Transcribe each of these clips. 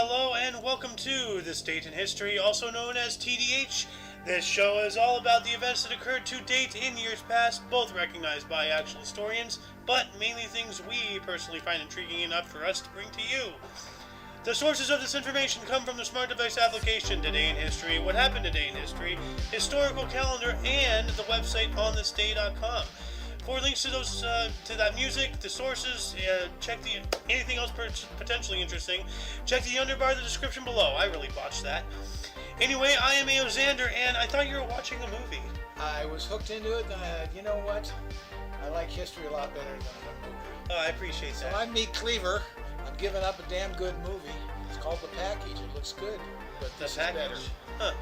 Hello and welcome to This Date in History, also known as TDH. This show is all about the events that occurred to date in years past, both recognized by actual historians, but mainly things we personally find intriguing enough for us to bring to you. The sources of this information come from the smart device application Today in History, What Happened Today in History, Historical Calendar, and the website onthisday.com. For links to those, to that music, the sources, check anything else potentially interesting, check the underbar of the description below. I really botched that. Anyway, I am A.O. Xander, and I thought you were watching a movie. I was hooked into it, and you know what? I like history a lot better than a movie. Oh, I appreciate that. So I'm Meat Cleaver. I'm giving up a damn good movie. It's called The Package. It looks good, but this is better. Huh.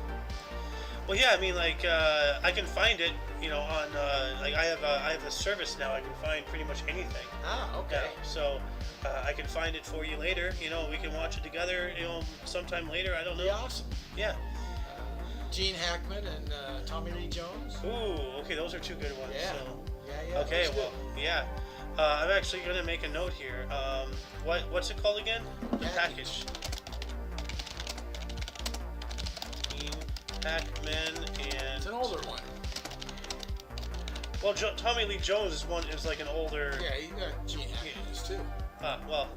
Well, yeah, I mean, like, I can find it, you know, on, like, I have a service now. I can find pretty much anything. Ah, okay. Yeah, so, I can find it for you later. You know, we can watch it together, you know, sometime later. I don't know. Be awesome. Yeah. Gene Hackman and Tommy Lee Jones. Ooh, okay, those are two good ones. Yeah. So. Yeah. Okay, well, yeah. I'm actually going to make a note here. What's it called again? The Package. Hackman and... It's an older one. Well, Tommy Lee Jones is like an older... Yeah, you got Gene Hackman too. Well...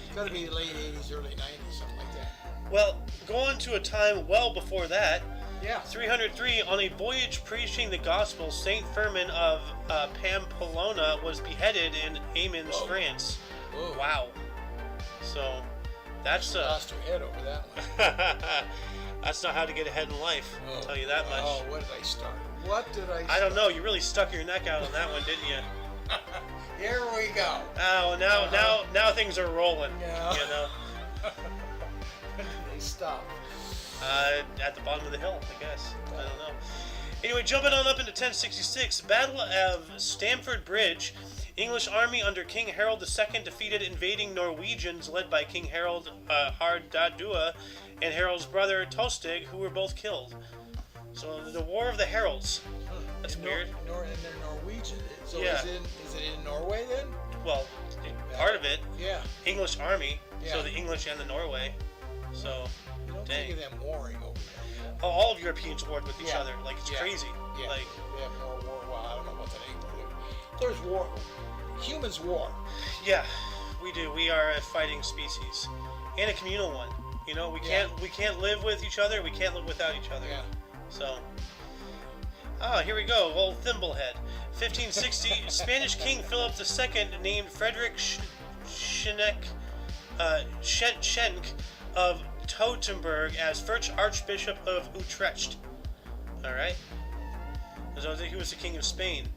It's got to be the late 80s, early 90s, something like that. Well, going to a time well before that... Yeah. 303, on a voyage preaching the gospel, Saint Firmin of Pamplona was beheaded in Amiens, France. Whoa. Wow. So, that's... lost her head over that one. That's not how to get ahead in life, I'll tell you that much. Oh, what did I start? I don't know. You really stuck your neck out on that one, didn't you? Here we go. Oh, now things are rolling. Yeah. You know. They stop. At the bottom of the hill, I guess. I don't know. Anyway, jumping on up into 1066, Battle of Stamford Bridge. English army under King Harold II defeated invading Norwegians led by King Harold Hardadua and Harold's brother Tostig, who were both killed. So the War of the Heralds. That's weird. And they're Norwegian. So yeah. Is it in Norway then? Well, part of it. Yeah. English army. Yeah. So the English and the Norway. So. You don't think of them warring over there. Oh, all of Europeans warred with each other. Like, it's crazy. Yeah. Like, they have more war. Well, I don't know what the name of it. There's war. Humans war. Yeah, we do. We are a fighting species. And a communal one. You know, we can't live with each other. We can't live without each other. Yeah. So. Ah, here we go. Old Thimblehead. 1560, Spanish King Philip II named Frederick Schenk of Teutoburg as first Archbishop of Utrecht. Alright. He was the King of Spain.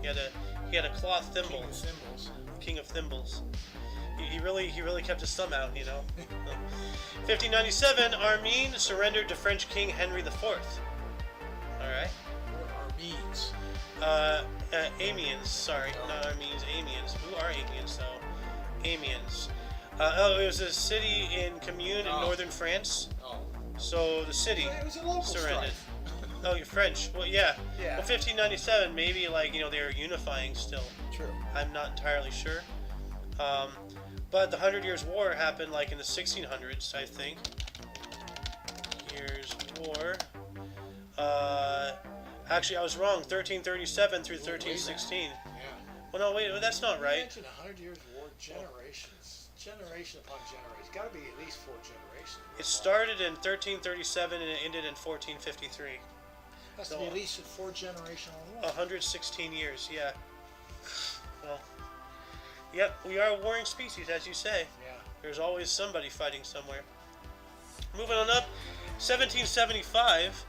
He had a cloth thimble. King of Thimbles. He really kept his thumb out, you know. 1597, Armine surrendered to French King Henry IV. Alright. Armenes. Amiens, sorry. Not Armenes, Amiens. Who are Amiens, though? Amiens. It was a city in Commune in northern France. Oh. So the city surrendered. Oh, you're French. Well, yeah. Well, 1597, maybe, like, you know, they were unifying still. True. I'm not entirely sure. But the 100 Years' War happened, like, in the 1600s, I think. Years' War. Actually, I was wrong. 1337 through 1316. Yeah. Well, no, wait, that's not right. Imagine 100 Years' War, generations. Generation upon generation. It's got to be at least 4 generations. It started in 1337 and it ended in 1453. Has to be at least a 4-generational war. 116 years, yeah. Well, yep, we are a warring species, as you say. Yeah. There's always somebody fighting somewhere. Moving on up, 1775,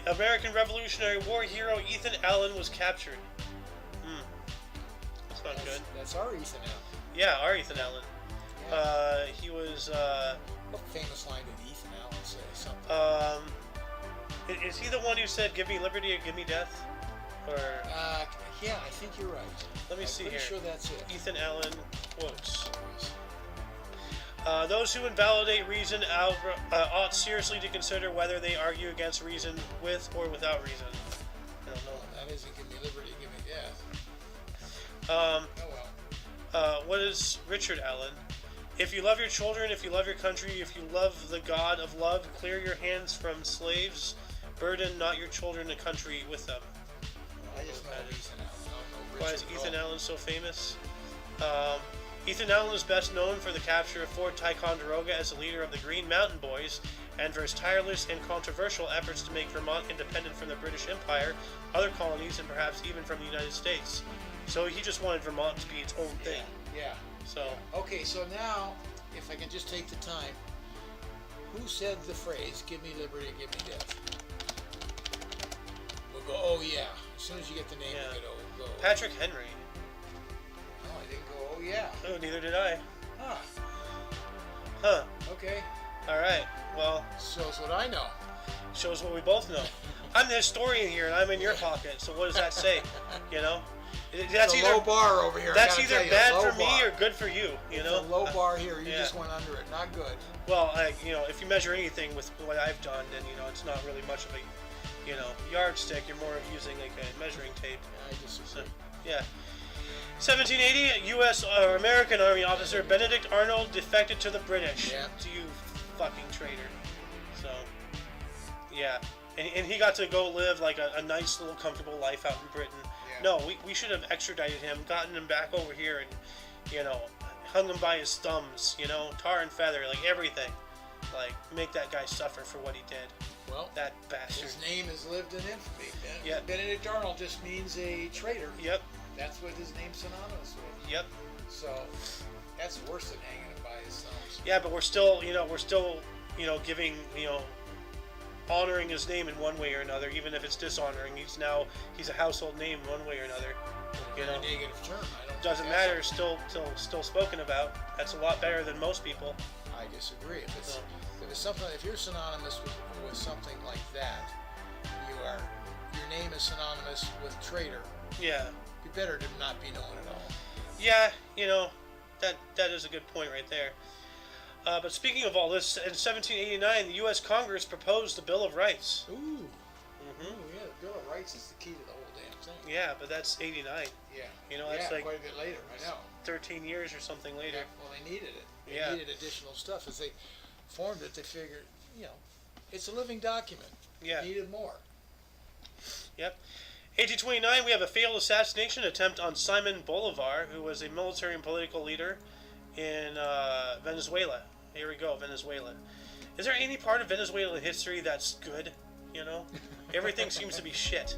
American Revolutionary War hero Ethan Allen was captured. That's not good. That's our Ethan Allen. Yeah, our Ethan Allen. Yeah. He was... what famous line did Ethan Allen say? Something. Is he the one who said, "Give me liberty or give me death"? Or yeah, I think you're right. Let me see here. I'm pretty sure that's it. Ethan Allen quotes. Those who invalidate reason ought seriously to consider whether they argue against reason with or without reason. I don't know. That isn't give me liberty, give me death. What is Richard Allen? If you love your children, if you love your country, if you love the God of love, clear your hands from slaves. Burden not your children and country with them. I just know Ethan Allen. Why is Ethan Allen so famous? Ethan Allen is best known for the capture of Fort Ticonderoga as the leader of the Green Mountain Boys and for his tireless and controversial efforts to make Vermont independent from the British Empire, other colonies, and perhaps even from the United States. So he just wanted Vermont to be its own thing. Yeah. So. Okay, so now, if I can just take the time, who said the phrase, give me liberty, give me death? We'll go, oh yeah. As soon as you get the name of it, we'll go. Patrick Henry. No, I didn't go, oh yeah. Oh, neither did I. Huh. Okay. Alright, well. Shows what I know. Shows what we both know. I'm the historian here, and I'm in your pocket, so what does that say? You know? That's it's a low bar over here. That's either bad for me or good for you. You know, a low bar here. You just went under it. Not good. Well, if you measure anything with what I've done, then it's not really much of a, yardstick. You're more of using like a measuring tape. I disagree. So, yeah. 1780, U.S. American Army officer Benedict Arnold defected to the British. Yeah. You fucking traitor. So, yeah. And he got to go live like a nice little comfortable life out in Britain. No, we should have extradited him, gotten him back over here, and hung him by his thumbs. Tar and feather, like everything. Like make that guy suffer for what he did. Well, that bastard. His name has lived in infamy. Yeah. Benedict Arnold just means a traitor. Yep. That's what his name's synonymous with. Yep. So that's worse than hanging him by his thumbs. Yeah, but we're still giving honoring his name in one way or another, even if it's dishonoring. He's a household name one way or another. A negative term. Doesn't matter. Still spoken about. That's a lot better than most people. I disagree. If it's something, if you're synonymous with something like that, your name is synonymous with traitor. Yeah. It'd be better to not be known at all. Yeah, that is a good point right there. But speaking of all this, in 1789, the U.S. Congress proposed the Bill of Rights. Ooh. Mm-hmm. Ooh, yeah, the Bill of Rights is the key to the whole damn thing. Yeah, but that's 89. Yeah. That's like quite a bit later, I know. 13 years or something later. Yeah, well, they needed it. They needed additional stuff. As they formed it, they figured, it's a living document. Yeah. They needed more. Yep. 1829, we have a failed assassination attempt on Simon Bolivar, who was a military and political leader in Venezuela. Here we go, Venezuela. Is there any part of Venezuelan history that's good? Everything seems to be shit.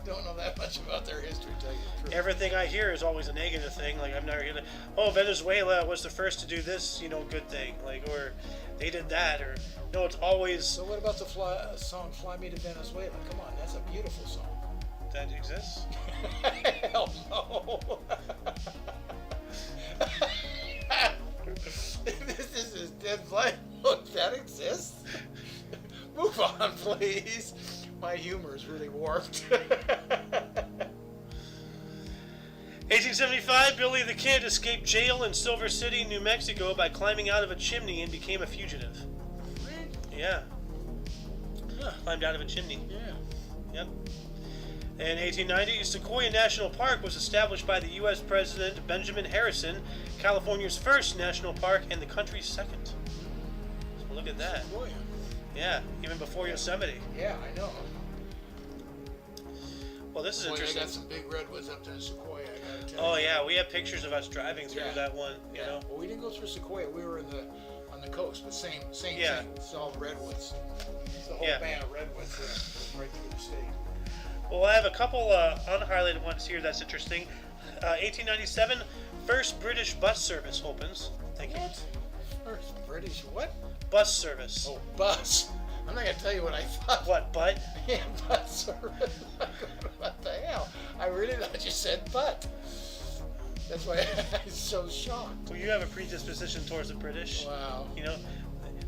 Don't know that much about their history, to tell you the truth. Everything I hear is always a negative thing. Like, I've never heard, Venezuela was the first to do this, good thing. Like, or they did that, or, it's always... So what about the song Fly Me to Venezuela? Come on, that's a beautiful song. That exists? Hell no. This is dead flight. Look, that exists? Move on, please. My humor is really warped. 1875, Billy the Kid escaped jail in Silver City, New Mexico by climbing out of a chimney and became a fugitive. Yeah. Climbed out of a chimney. Yeah. Yep. In 1890, Sequoia National Park was established by the U.S. President Benjamin Harrison, California's first national park and the country's second. So look at that. Sequoia. Yeah, even before Yosemite. Yeah, I know. Well, this is interesting. They got some big redwoods up there in Sequoia, I gotta tell you. Oh yeah, we have pictures of us driving through that one. You know. Well, we didn't go through Sequoia. We were on the coast, but same thing. It's all redwoods. It's the whole band of redwoods right through the state. Well, I have a couple unhighlighted ones here that's interesting. 1897, first British bus service opens. Thank you. What? First British what? Bus service. Oh, bus. I'm not going to tell you what I thought. What, butt? Yeah, bus service. What the hell? I really thought you said butt. That's why I'm so shocked. Well, you have a predisposition towards the British. Wow.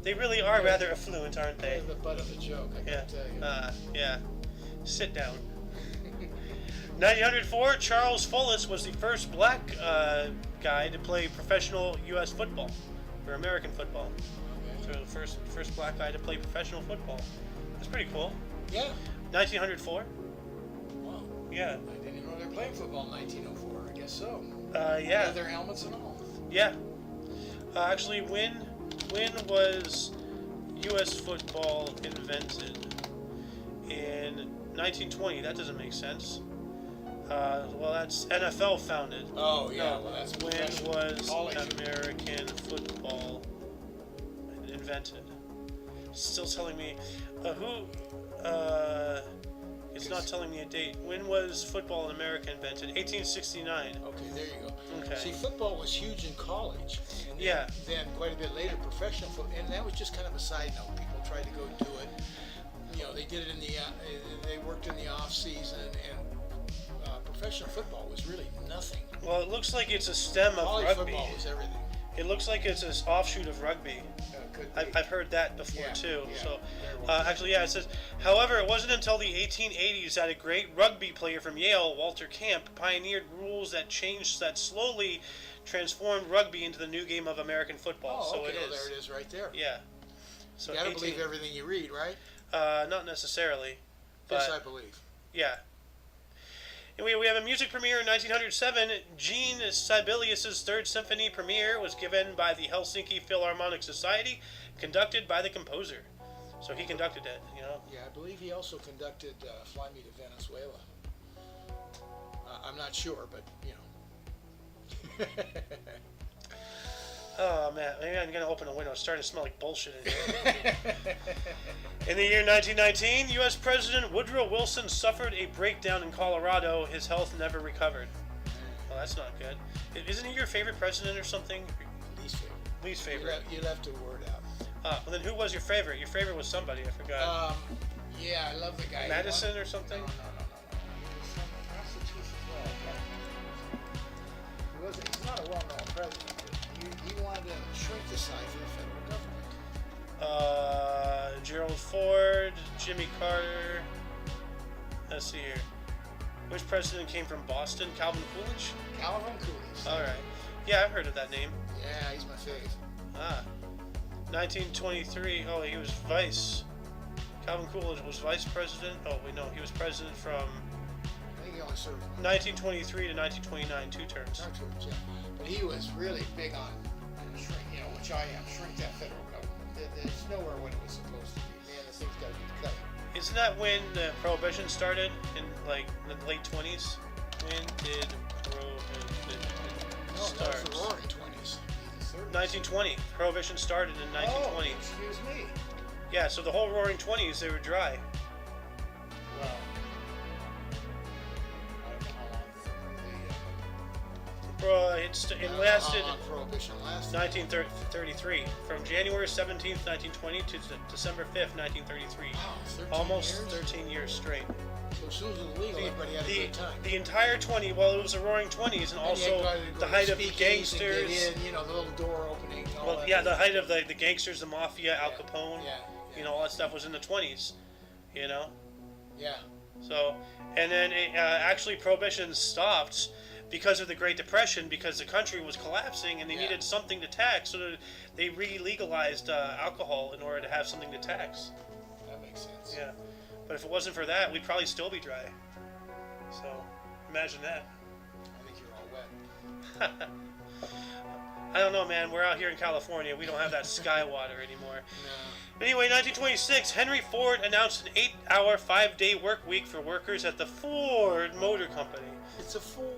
They really are rather affluent, aren't they? They're the butt of the joke, I gotta tell you. Yeah. Sit down. 1904, Charles Fullis was the first black guy to play professional U.S. football, or American football. Okay. So the first black guy to play professional football. That's pretty cool. Yeah. 1904. Wow. Yeah. I didn't even know they were playing football in 1904. I guess so. Yeah. Leather helmets and all. Yeah. Actually, when was U.S. football invented? In 1920. That doesn't make sense. Well, that's NFL founded. Oh yeah, No. well that's When professional. was College. American football invented? Still telling me who? It's not telling me a date. When was football in America invented? 1869. Okay, there you go. Okay. See, football was huge in college, and Yeah. then quite a bit later, professional football, and that was just kind of a side note. People tried to go do it. You know, they did it in the they worked in the off season, and professional football was really nothing. Well, it looks like it's a stem of College rugby. football was everything. It looks like it's an offshoot of rugby. Could be. I've heard that before Yeah, too. yeah, So, very well. actually, yeah, it says. However, it wasn't until the 1880s that a great rugby player from Yale, Walter Camp, pioneered rules that slowly transformed rugby into the new game of American football. Oh, so okay. it Well, is. there it is, right there. Yeah. So You gotta believe everything you read, right? Not necessarily, Yes, but I believe. yeah. And we have a music premiere in 1907. Jean Sibelius's Third Symphony premiere was given by the Helsinki Philharmonic Society, conducted by the composer. So he conducted it, you know. Yeah, I believe he also conducted Fly Me to Venezuela. I'm not sure, but you know. Oh man, maybe I'm gonna open a window. It's starting to smell like bullshit in here. In the year 1919, U.S. President Woodrow Wilson suffered a breakdown in Colorado. His health never recovered. Well, that's not good. Isn't he your favorite president or something? Least favorite. Least favorite. You left a word out. Well, then who was your favorite? Your favorite was somebody. I forgot. Yeah, I love the guy. Madison or something? No. He was from Massachusetts. He's not a well-known president. He wanted to shrink the size of the federal government. Gerald Ford, Jimmy Carter. Let's see here. Which president came from Boston? Calvin Coolidge? Calvin Coolidge. All right. Yeah, I've heard of that name. Yeah, he's my fave. 1923. Oh, he was vice. Calvin Coolidge was vice president. Oh, wait, no, he was president from I think he only served 1923 to 1929, 2 terms. Not terms, yeah. But he was really big on shrink, which I am, shrink that federal government. There's nowhere when it was supposed to be. Man, this thing's got to be cut. Isn't that when the Prohibition started in like the late 20s? When did Prohibition No, start? that was the Roaring 20s. The 30s. 1920. Prohibition started in 1920. Oh, excuse me. Yeah, so the whole Roaring 20s they were dry. Well, I don't know how long It lasted how long Prohibition lasted. 1933, from January 17th, 1920 to December 5th, 1933. Wow, 13 Almost years? 13 years straight. So as soon as it was legal, everybody had a good time. The entire 20, well, it was the Roaring 20s, and And you also had to go the to height of speakeasy and gangsters. Get in, the little door opening. And all Well, that. yeah, the height of the gangsters, the mafia, Al Yeah, Capone. yeah. All that stuff was in the 20s. Yeah. So, and then actually Prohibition stopped because of the Great Depression, because the country was collapsing and they needed something to tax, so they re-legalized alcohol in order to have something to tax. That makes sense. Yeah, but if it wasn't for that, we'd probably still be dry. So, imagine that. I think you're all wet. I don't know, man. We're out here in California. We don't have that sky water anymore. No. Anyway, 1926, Henry Ford announced an 8-hour, 5-day work week for workers at the Ford Motor Company. It's a Ford.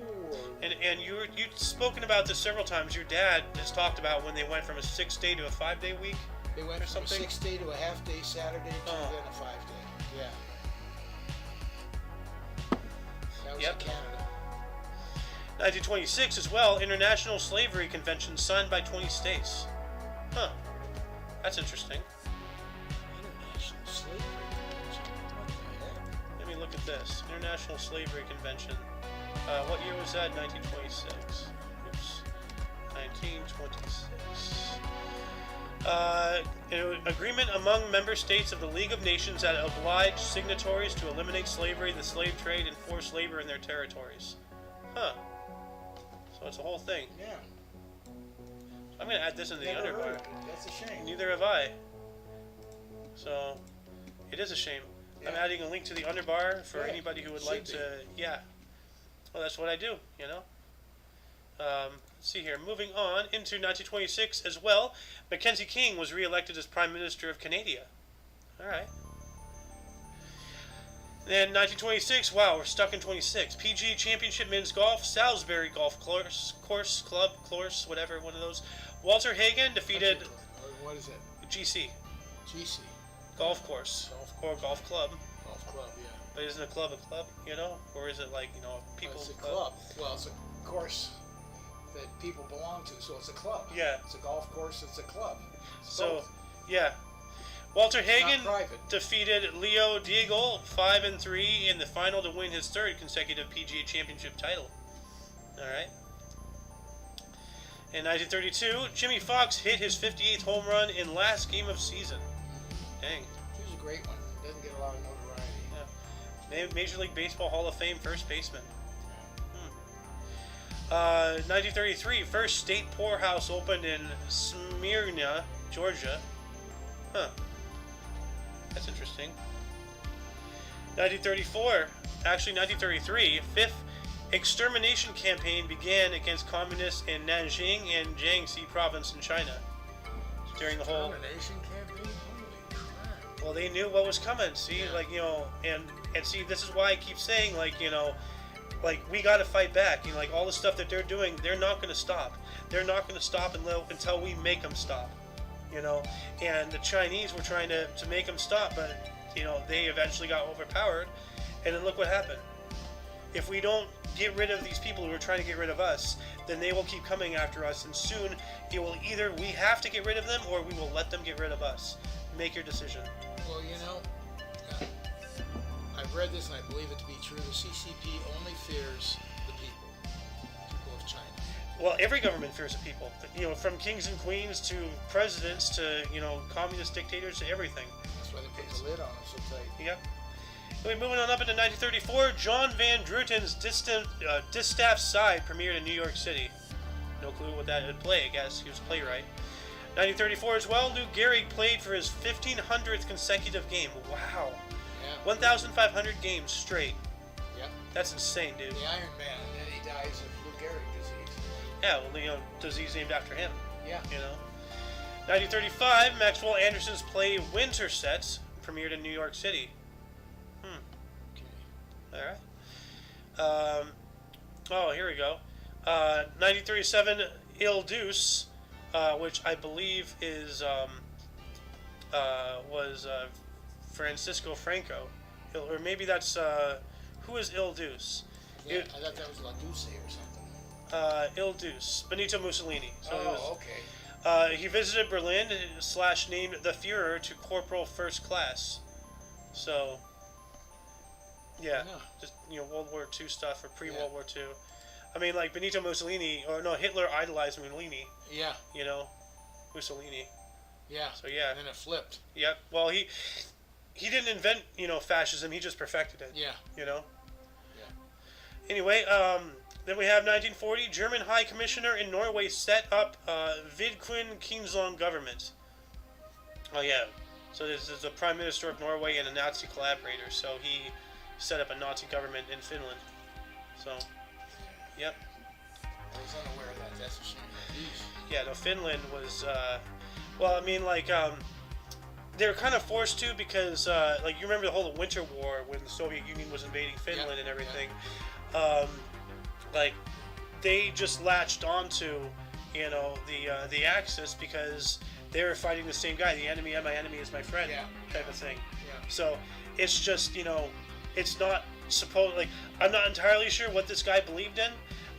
And you've spoken about this several times. Your dad has talked about when they went from a 6-day to a 5-day week. They went or from a something? 6-day to a half-day Saturday to Oh. then a 5-day. Yeah. That was Yep. in Canada. 1926 as well, International Slavery Convention signed by 20 states. Huh. That's interesting. International Slavery Convention. What the heck? Let me look at this. International Slavery Convention. What year was that? 1926. Oops. 1926. An agreement among member states of the League of Nations that obliged signatories to eliminate slavery, the slave trade, and forced labor in their territories. Huh. So it's a whole thing. Yeah. I'm going to add this into the Never heard underbar. of it. That's a shame. Neither have I. So, it is a shame. I'm Yeah. adding a link to the underbar for Good. anybody who would Should like be. to. Yeah. Well, that's what I do. let's see here. Moving on into 1926 as well, Mackenzie King was re-elected as Prime Minister of Canada. All right. Then 1926, wow, we're stuck in 26. PGA Championship Men's Golf, Salisbury Golf Course, whatever, one of those. Walter Hagen defeated... What is it? GC. GC. Golf course. Or golf club. Golf club, yeah. But isn't a club, you know? Or is it like, you know, people... Well, it's a club. Well, it's a course that people belong to, so it's a club. Yeah. It's a golf course, it's a club. It's so, both. Yeah. Walter Hagen Not private. defeated Leo Diego 5-3 in the final to win his third consecutive PGA Championship title. All right. In 1932, Jimmy Fox hit his 58th home run in last game of season. Dang. He was a great one. Doesn't get a lot of notoriety. Yeah. Major League Baseball Hall of Fame first baseman. 1933, first state poorhouse opened in Smyrna, Georgia. Huh. That's interesting. 1933, fifth extermination campaign began against communists in Nanjing and Jiangxi province in China. During the whole... Extermination campaign? Holy crap. Well, they knew what was coming, see? Yeah. Like, you know, and see, this is why I keep saying, like, you know, like, we gotta fight back. You know, like, all the stuff that they're doing, they're not gonna stop. They're not gonna stop until we make them stop. You know, and the Chinese were trying to make them stop, but, you know, they eventually got overpowered, and then look what happened. If we don't get rid of these people who are trying to get rid of us, then they will keep coming after us, and soon it will either we have to get rid of them, or we will let them get rid of us. Make your decision. Well, you know, I've read this and I believe it to be true. The CCP only fears the people of China. Well, every government fears the people. You know, from kings and queens to presidents to, you know, communist dictators to everything. That's why they put the lid on them so tight. Yep. Moving on up into 1934, John Van Druten's Distaff Side premiered in New York City. No clue what that would play, I guess. He was a playwright. 1934 as well, Lou Gehrig played for his 1,500th consecutive game. Wow. Yeah. 1,500 games straight. Yep. That's insane, dude. The Iron Man, and then he dies of Lou Gehrig disease. Yeah, well, you know, disease named after him. Yeah. You know. 1935, Maxwell Anderson's play Wintersets premiered in New York City. Okay. All right. Oh, here we go. 1937, Il Deuce, which I believe is was Francisco Franco, or maybe that's who is Il Deuce? Yeah, I thought that was La Dulce or something. Il Deuce, Benito Mussolini. So okay. he visited Berlin / named the Führer to Corporal First Class. So, yeah, just, you know, World War II stuff or pre-World War II. I mean, like Benito Mussolini, or no, Hitler idolized Mussolini. Yeah. You know, Mussolini. Yeah. So yeah. And then it flipped. Yep. Well, he didn't invent, you know, fascism. He just perfected it. Yeah. You know. Yeah. Anyway, then we have 1940. German High Commissioner in Norway set up Vidkun Quisling government. Oh yeah. So this is the Prime Minister of Norway and a Nazi collaborator. So he set up a Nazi government in Finland. So. Yep. I was unaware of that. That's a shame. Yeah, no, Finland was, well, I mean, like, they were kind of forced to because, like, you remember the whole Winter War when the Soviet Union was invading Finland and everything. Like, they just latched onto, you know, the Axis because they were fighting the same guy. The enemy of my enemy is my friend, type of thing. Yeah. So it's just, you know, it's not supposed, like, I'm not entirely sure what this guy believed in,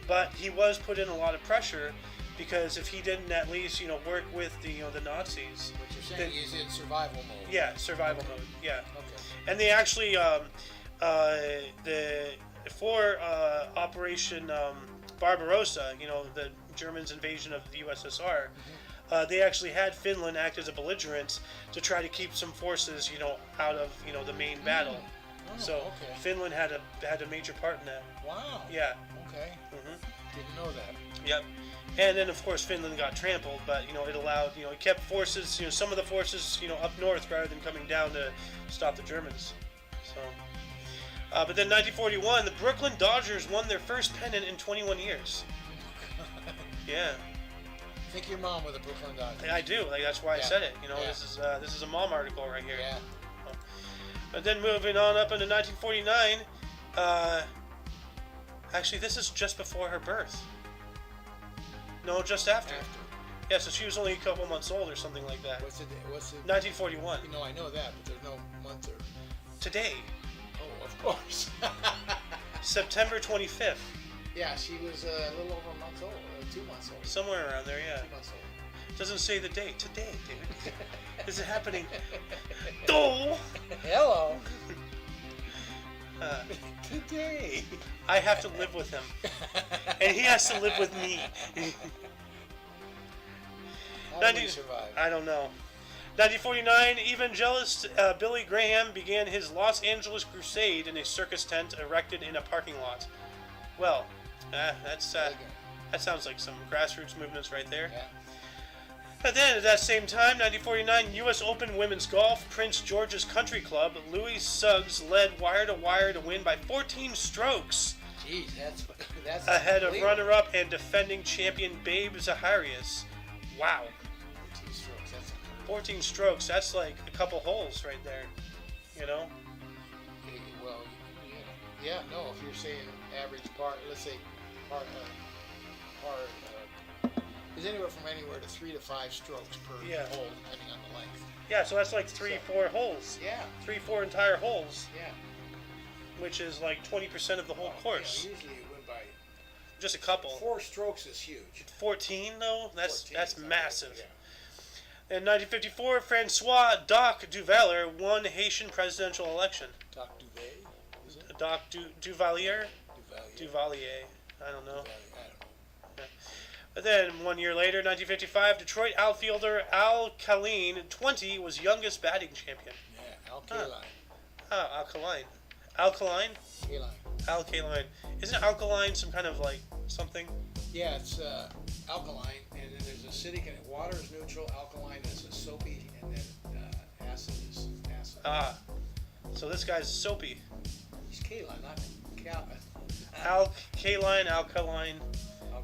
but he was put in a lot of pressure because if he didn't at least, you know, work with the, you know, the Nazis. What you're saying is in survival mode. Yeah, survival mode. Yeah. Okay. And they actually, for Operation Barbarossa, you know, the Germans' invasion of the USSR, they actually had Finland act as a belligerent to try to keep some forces, you know, out of, you know, the main battle. Oh, So okay. Finland had a major part in that. Wow. Yeah. Okay. Didn't know that. Yep. And then of course Finland got trampled, but you know it allowed, you know, it kept forces, you know, some of the forces, you know, up north rather than coming down to stop the Germans. So, but then 1941, the Brooklyn Dodgers won their first pennant in 21 years. Yeah. Think your mom with a profound doctor. I do. Like that's why I said it. You know, Yeah. this is a mom article right here. Yeah. But then moving on up into 1949, actually this is just before her birth. No, just after. Yeah, so she was only a couple months old or something like that. What's it? 1941. You know, I know that, but there's no month or. Today. Oh, of course. September 25th. Yeah, she was a little over a month old, 2 months old. Somewhere around there, yeah. 2 months old. Doesn't say the date. Today, dude. Is it happening? Oh. Hello. Uh, Today. I have to live with him, and he has to live with me. How did we survive? I don't know. 1949, evangelist Billy Graham began his Los Angeles crusade in a circus tent erected in a parking lot. Well, that sounds like some grassroots movements right there. Yeah. But then, at that same time, 1949, U.S. Open Women's Golf, Prince George's Country Club, Louis Suggs led wire-to-wire to win by 14 strokes. Jeez, that's ahead of runner-up and defending champion Babe Zaharias. Wow. 14 strokes, that's 14 strokes, that's like a couple holes right there, you know? Well, yeah, no, if you're saying average par, let's say par is anywhere from to 3 to 5 strokes per hole, depending on the length. Yeah, so that's like 3-4 holes. Yeah. 3-4 entire holes. Yeah. Which is like 20% of the whole course. Yeah, usually it went by just a couple. 4 strokes is huge. 14 though? That's 14, that's massive. Yeah. In 1954, Francois Doc Duvalier won Haitian presidential election. Doc Duvet, is it? Doc Duvalier? Duvalier. I don't know. I don't know. But then, 1 year later, 1955, Detroit outfielder Al Kaline, 20, was youngest batting champion. Yeah, Al Kaline. Alkaline. Alkaline? Kaline. Al Kaline. Isn't alkaline some kind of like something? Yeah, it's alkaline, and then there's acidic, and water is neutral, alkaline is a soapy, and then acid is acid. Ah. So this guy's soapy. He's kaline, not Calvin. Alkaline, alkaline.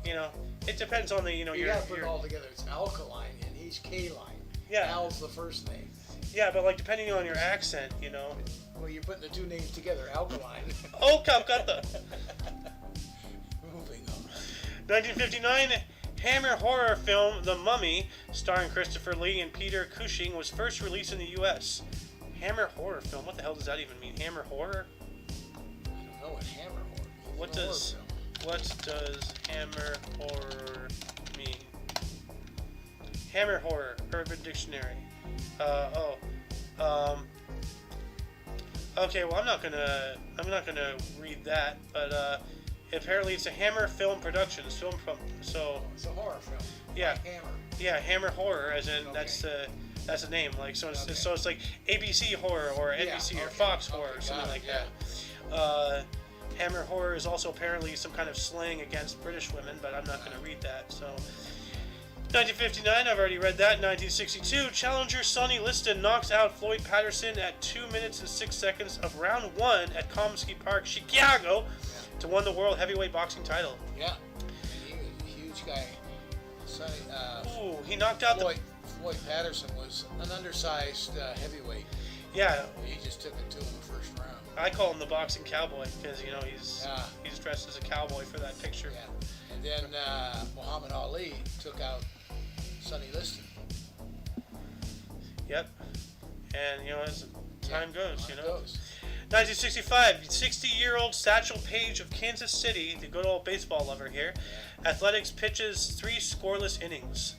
You know, it depends on the, you gotta put it all together. It's alkaline, and he's kaline. Yeah. Al's the first name. Yeah, but like depending on your accent, you know. Well, you're putting the two names together, alkaline. Oh, Calcutta. Moving on. 1959, Hammer horror film The Mummy, starring Christopher Lee and Peter Cushing, was first released in the U.S. Hammer horror film. What the hell does that even mean? Hammer horror? I don't know what hammer horror means. What does Hammer horror mean? Hammer horror, Urban Dictionary. Okay, well I'm not gonna read that, but apparently it's a Hammer film production. So it's a horror film. Yeah. Like Hammer. Yeah, Hammer horror, as in Okay. that's a name. Like so, Okay. it's like ABC horror or NBC or Fox horror or something like that. Hammer horror is also apparently some kind of slang against British women, but I'm not going to read that. So, 1959, I've already read that. 1962, challenger Sonny Liston knocks out Floyd Patterson at 2 minutes and 6 seconds of round 1 at Comiskey Park, Chicago, to win the world heavyweight boxing title. Yeah, and he was a huge guy. Sonny, he knocked out Floyd Patterson was an undersized heavyweight. Yeah. He just took it to him the first round. I call him the boxing cowboy because he's dressed as a cowboy for that picture. Yeah. And then Muhammad Ali took out Sonny Liston. Yep. And as time goes, Time goes. 1965, 60-year-old Satchel Paige of Kansas City, the good old baseball lover here, Athletics pitches 3 scoreless innings.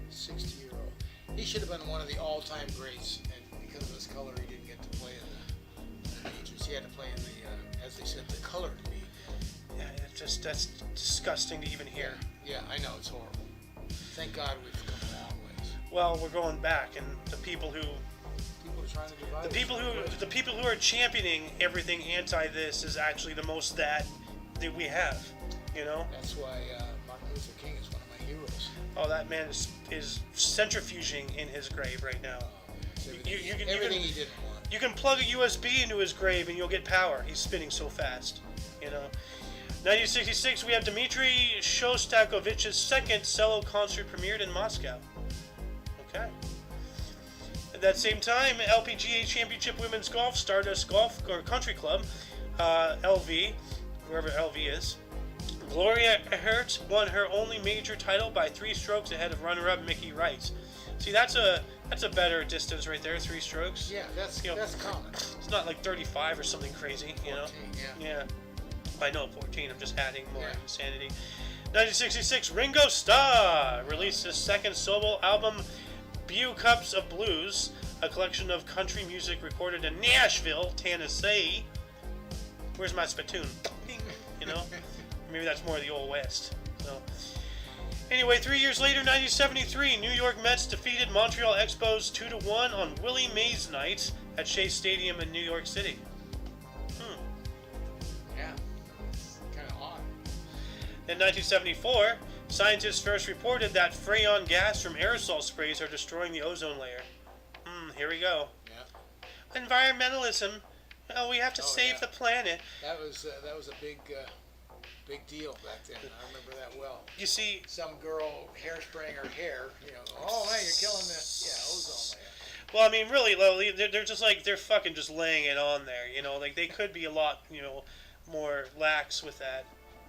60-year-old. He should have been one of the all-time greats, and because of his color, he didn't get to play in the majors. He had to play in the, as they said, the colored league. Yeah, that's disgusting to even hear. Yeah, I know, it's horrible. Thank God we've come a long ways. Well, we're going back, and the people who are trying to divide the people who are championing everything anti this is actually the most that we have. That's why Martin Luther King is one of my heroes. Oh, that man is centrifuging in his grave right now. Everything he didn't want. You can plug a USB into his grave and you'll get power. He's spinning so fast, 1966, we have Dmitri Shostakovich's second solo concert premiered in Moscow. Okay. At that same time, LPGA Championship Women's Golf, Stardust Golf or Country Club, LV, wherever LV is. Gloria Hertz won her only major title by 3 strokes ahead of runner-up Mickey Wright. See, that's a better distance right there, 3 strokes. Yeah, that's common. It's not like 35 or something crazy, 14, Yeah. I know 14. I'm just adding more insanity. 1966, Ringo Starr released his second solo album, Beau Cups of Blues, a collection of country music recorded in Nashville, Tennessee. Where's my spittoon? You know, maybe that's more of the old West. So, anyway, 3 years later, 1973, New York Mets defeated Montreal Expos 2-1 on Willie Mays night at Shea Stadium in New York City. Yeah, kind of odd. In 1974, scientists first reported that freon gas from aerosol sprays are destroying the ozone layer. Here we go. Yeah. Environmentalism. Oh, we have to save the planet. That was a big deal back then. I remember that well. You see, some girl hairspraying her hair. Oh man, you're killing the ozone layer. Well, I mean, really, Lily, they're just like, they're fucking just laying it on there, like they could be a lot, more lax with that.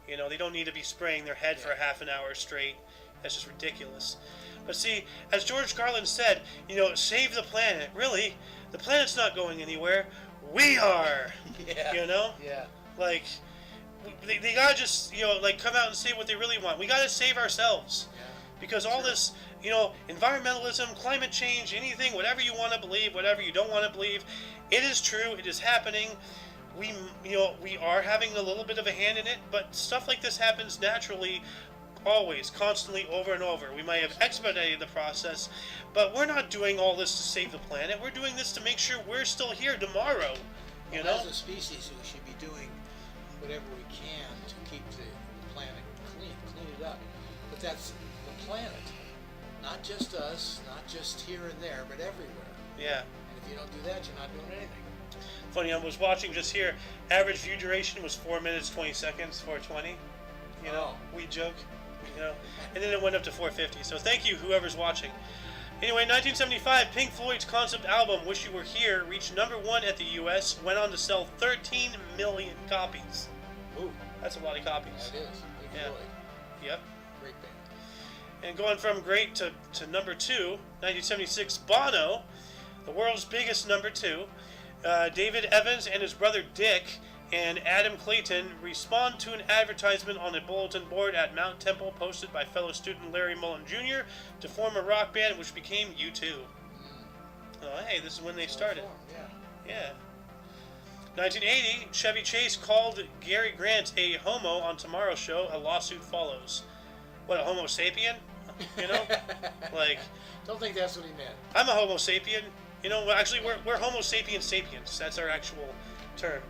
They don't need to be spraying their head for half an hour straight. That's just ridiculous. But see, as George Carlin said, save the planet. Really, the planet's not going anywhere. We are. Yeah. Yeah. Like, they gotta just, come out and say what they really want. We gotta save ourselves. Yeah. Because all this, environmentalism, climate change, anything, whatever you want to believe, whatever you don't want to believe, it is true. It is happening. We are having a little bit of a hand in it, but stuff like this happens naturally, always, constantly, over and over. We might have expedited the process, but we're not doing all this to save the planet. We're doing this to make sure we're still here tomorrow. As a species, we should be doing whatever we can to keep the planet clean it up. But that's the planet, not just us, not just here and there, but everywhere. Yeah. And if you don't do that, you're not doing anything. Funny, I was watching just here. Average view duration was 4 minutes 20 seconds, 420. We joke. And then it went up to 450. So thank you, whoever's watching. Anyway, 1975, Pink Floyd's concept album "Wish You Were Here" reached #1 at the U.S. Went on to sell 13 million copies. Ooh, that's a lot of copies. That is. Pink Floyd. Yep. Great band. And going from great to #2, 1976, Bono, the world's biggest #2. David Evans and his brother Dick and Adam Clayton respond to an advertisement on a bulletin board at Mount Temple posted by fellow student Larry Mullen Jr. to form a rock band which became U2. Oh, hey, this is when they started. Yeah. 1980, Chevy Chase called Gary Grant a homo on Tomorrow's Show. A lawsuit follows. What, a homo sapien? Like... Don't think that's what he meant. I'm a homo sapien. Actually, we're homo sapiens sapiens. That's our actual term.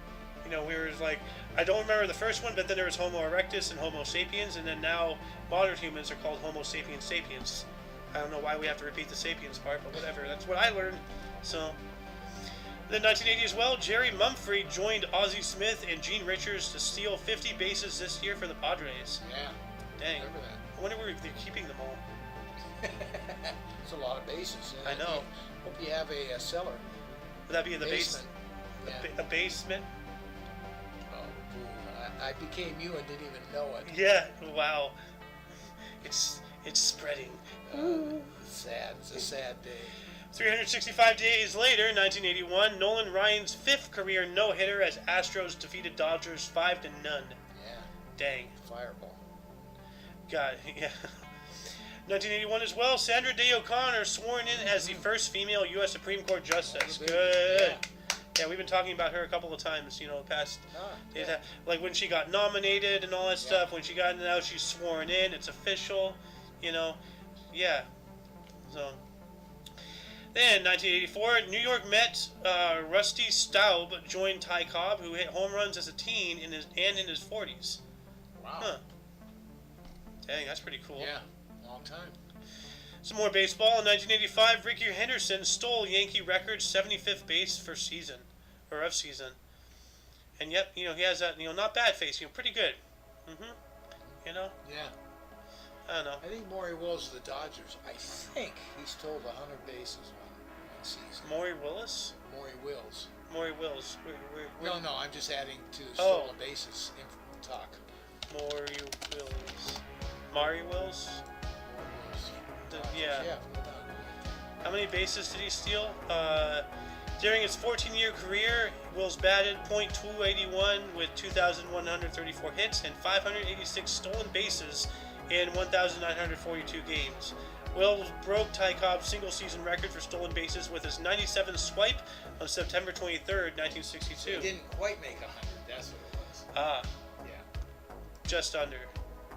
We were like, I don't remember the first one, but then there was Homo erectus and Homo sapiens, and then now modern humans are called Homo sapiens sapiens. I don't know why we have to repeat the sapiens part, but whatever. That's what I learned. So, then 1980 as well, Jerry Mumphrey joined Ozzie Smith and Gene Richards to steal 50 bases this year for the Padres. Yeah. Dang. Remember that. I wonder where they're keeping them all. It's a lot of bases. I know. Hope you have a cellar. Would that be in the basement? A basement? I became you and didn't even know it. Yeah, wow. It's spreading. Sad. It's a sad day. 365 days later, 1981, Nolan Ryan's 5th career no-hitter as Astros defeated Dodgers 5-0. Yeah. Dang. Fireball. God, yeah. 1981 as well, Sandra Day O'Connor sworn in as the first female U.S. Supreme Court Justice. Good. Yeah, we've been talking about her a couple of times, past days. Yeah. Like when she got nominated and all that stuff. When she got out, she's sworn in. It's official, Yeah. So. Then, 1984, New York Met Rusty Staub joined Ty Cobb, who hit home runs as a teen in his 40s. Wow. Huh. Dang, that's pretty cool. Yeah, long time. Some more baseball. In 1985, Ricky Henderson stole Yankee record's 75th base of season. And yep, he has that, not bad face, pretty good. Mm-hmm. You know? Yeah. I don't know. I think Maury Wills of the Dodgers, I think he stole 100 bases one season. Maury Willis? Maury Wills. Maury Wills. No, I'm just adding to stolen bases in talk. Maury Wills. Maury Wills? Yeah. How many bases did he steal? During his 14-year career, Wills batted .281 with 2,134 hits and 586 stolen bases in 1,942 games. Wills broke Ty Cobb's single-season record for stolen bases with his 97th swipe on September 23rd, 1962. He didn't quite make 100. That's what it was. Ah. Yeah. Just under.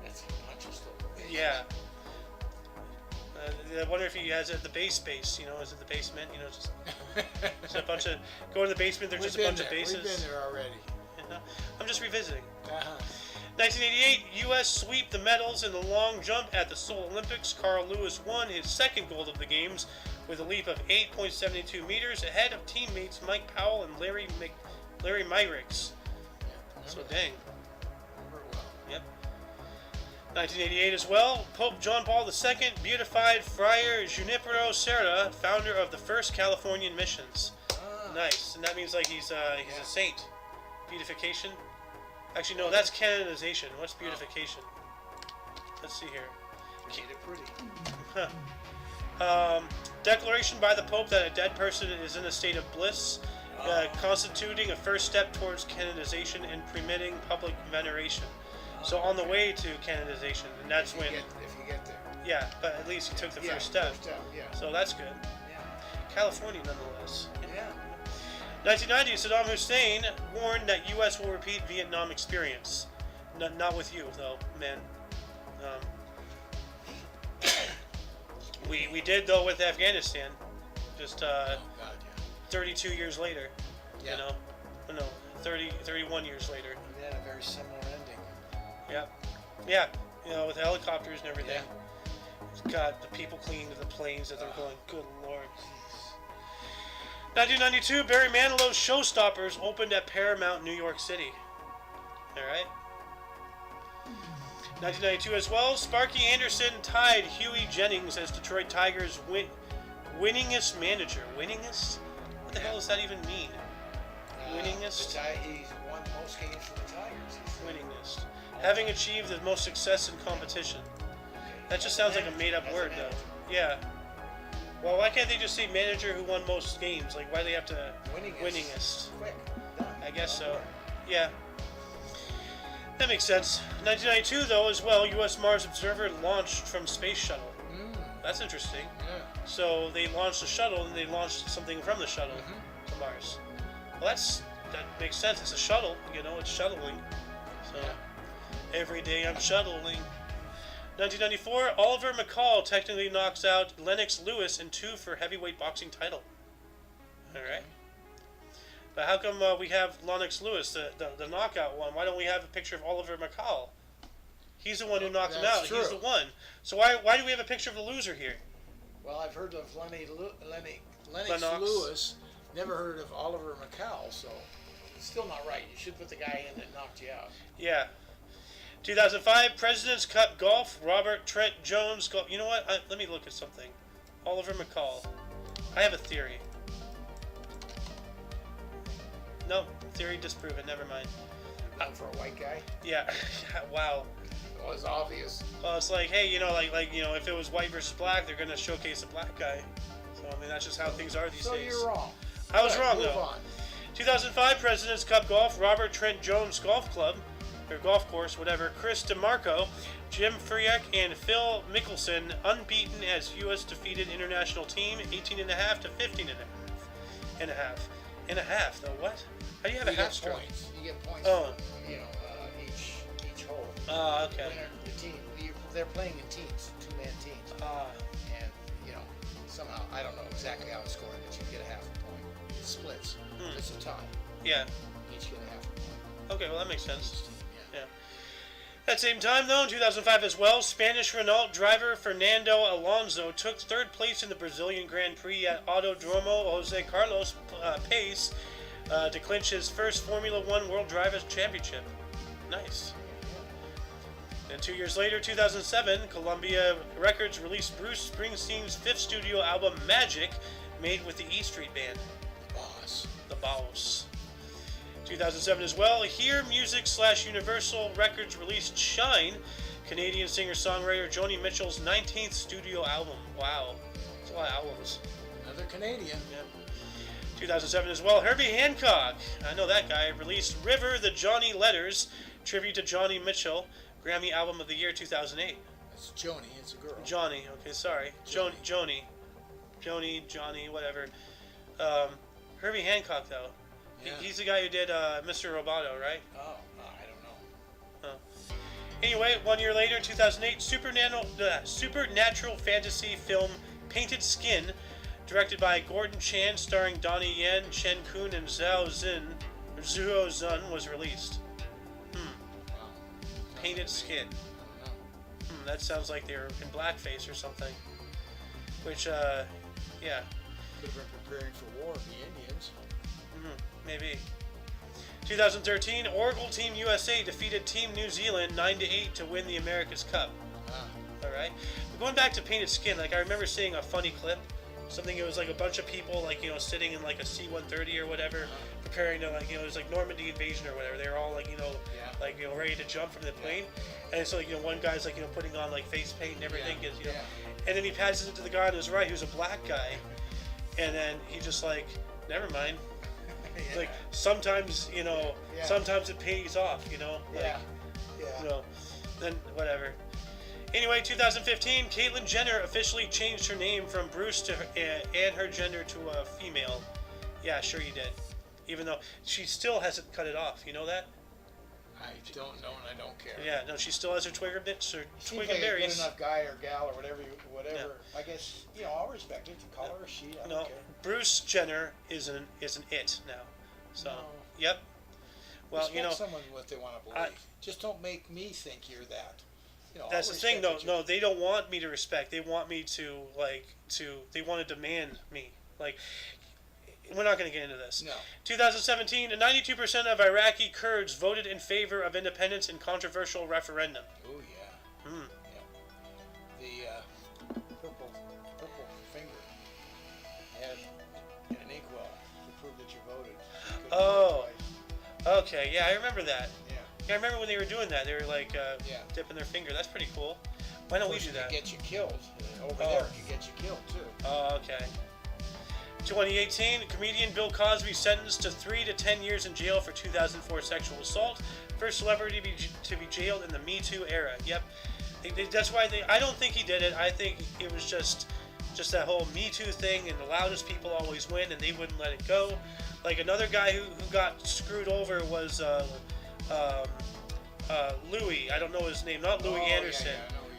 That's a bunch of stolen bases. Yeah. I wonder if he has it at the base, you know, is it the basement? You know, just a bunch of, go to the basement, there's just a bunch of bases. We've been there already. Yeah. I'm just revisiting. Uh-huh. 1988, U.S. sweep the medals in the long jump at the Seoul Olympics. Carl Lewis won his second gold of the games with a leap of 8.72 meters ahead of teammates Mike Powell and Larry Myricks. So dang. Yep. 1988 as well, Pope John Paul II beatified Friar Junipero Serra, founder of the First Californian Missions. Nice, and that means like he's a saint. Beatification. Actually, no, that's canonization. What's beatification? Let's see here. Made it pretty. Declaration by the Pope that a dead person is in a state of bliss, constituting a first step towards canonization and permitting public veneration. So on the way to canonization, and that's if when. If you get there. Yeah, but at least he took the first step. So that's good. Yeah. California, nonetheless. Yeah. 1990, Saddam Hussein warned that U.S. will repeat Vietnam experience. Not with you, though, man. We did, though, with Afghanistan. Just 32 years later. Yeah. You know? No, 31 years later. We had a very similar ending. Yeah. Yeah. You know, with helicopters and everything. Yeah. God, the people clinging to the planes that they're going, good Lord. 1992, Barry Manilow's Showstoppers opened at Paramount, New York City. Alright. 1992 as well, Sparky Anderson tied Huey Jennings as Detroit Tigers' winningest manager. Winningest? What the hell does that even mean? Winningest? He's won most games for the Tigers. Winningest. Having achieved the most success in competition. That just sounds like a made-up word, though. Yeah. Well, why can't they just say manager who won most games? Like, why do they have to... Winningest. Quick. Done. I guess so. Yeah. That makes sense. 1992, though, as well, U.S. Mars Observer launched from Space Shuttle. That's interesting. Yeah. So they launched the shuttle, and they launched something from the shuttle to Mars. Well, that makes sense. It's a shuttle, you know, it's shuttling. So, every day I'm shuttling. 1994, Oliver McCall technically knocks out Lennox Lewis in 2 for heavyweight boxing title. Alright. But how come we have Lennox Lewis, the knockout one? Why don't we have a picture of Oliver McCall? He's the one who knocked him out. True. He's the one. So why do we have a picture of the loser here? Well, I've heard of Lennox Lewis. Never heard of Oliver McCall, so it's still not right. You should put the guy in that knocked you out. Yeah. 2005 President's Cup Golf, Robert Trent Jones golf. You know what? Let me look at something. Oliver McCall. I have a theory. No, theory disproven. Never mind. For a white guy? Yeah. Wow. Well, it's obvious. Well, it's like, hey, you know, like you know, if it was white versus black, they're gonna showcase a black guy. So I mean, that's just how things are these days. So you're wrong. I was wrong move though. On. 2005 President's Cup Golf, Robert Trent Jones Golf Club, or golf course, whatever. Chris DeMarco, Jim Freak, and Phil Mickelson unbeaten as U.S. defeated international team 18.5 to 15.5. And a half though. What? How do you have a half stroke? Points. You get points. Oh. For, each hole. Oh, okay. Winner, the team. They're playing in teams, 2-man teams. And somehow I don't know exactly how it's scored, but you get a half a point. It splits. It's a tie. Yeah. Each get a half a point. Okay, well that makes sense. Yeah. At the same time, though, in 2005 as well, Spanish Renault driver Fernando Alonso took third place in the Brazilian Grand Prix at Autodromo Jose Carlos Pace to clinch his first Formula One World Drivers' Championship. Nice. And 2 years later, 2007, Columbia Records released Bruce Springsteen's fifth studio album, Magic, made with the E Street Band. The Boss. 2007 as well, Here Music / Universal Records released Shine, Canadian singer-songwriter Joni Mitchell's 19th studio album. Wow, that's a lot of albums. Another Canadian. Yeah. 2007 as well, Herbie Hancock, I know that guy, released River, the Johnny Letters, tribute to Joni Mitchell, Grammy Album of the Year 2008. That's Joni, it's a girl. Johnny, okay, sorry. Joni, whatever. Herbie Hancock, though. Yeah. He's the guy who did Mr. Roboto, right? Oh, I don't know. Oh. Anyway, 1 year later, 2008, supernatural fantasy film Painted Skin, directed by Gordon Chan, starring Donnie Yen, Chen Kun, and Zhao Zun, was released. Wow. Painted Skin. I don't know. That sounds like they're in blackface or something. Which, yeah. Could have been preparing for war, the Indians. Maybe. 2013, Oracle Team USA defeated Team New Zealand 9-8 to win the America's Cup. All right. But going back to Painted Skin, like I remember seeing a funny clip. Something, it was like a bunch of people, like, you know, sitting in like a C-130 or whatever, preparing to, like, you know, it was like Normandy invasion or whatever. They were all like, you know, like, you know, ready to jump from the plane. And so, like, you know, one guy's like, you know, putting on like face paint and everything, is, you know, and then he passes it to the guy on his right, who's a black guy, and then he just like, never mind. Like sometimes, you know, sometimes it pays off, you know. Like, you know, then whatever. Anyway, 2015, Caitlyn Jenner officially changed her name from Bruce to her, and her gender to a female. Yeah, sure you did. Even though she still hasn't cut it off. You know that? I don't know, and I don't care. Yeah, no, she still has her twig and berries. Seems like a good enough guy or gal or whatever. I guess, you know, I'll respect it. To call her a she, I don't care. Bruce Jenner is an it now. So, yep. Well, respect you know, someone what they want to believe. Just don't make me think you're that. You know, that's the thing, though. No, they don't want me to respect. They want me to they want to demand me. Like, we're not going to get into this. No. 2017, 92% of Iraqi Kurds voted in favor of independence in controversial referendum. Oh yeah. Yeah. The purple finger had an inkwell to prove that you voted. Oh. Okay. Yeah, I remember that. Yeah. Yeah, I remember when they were doing that. They were like dipping their finger. That's pretty cool. Why don't we do that? It gets you killed. Over there, it could get you killed too. Oh, okay. 2018, comedian Bill Cosby sentenced to 3 to 10 years in jail for 2004 sexual assault. First celebrity to be jailed in the Me Too era. Yep. That's why I don't think he did it. I think it was just that whole Me Too thing, and the loudest people always win, and they wouldn't let it go. Like another guy who got screwed over was Louis. I don't know his name. Not Louis Anderson,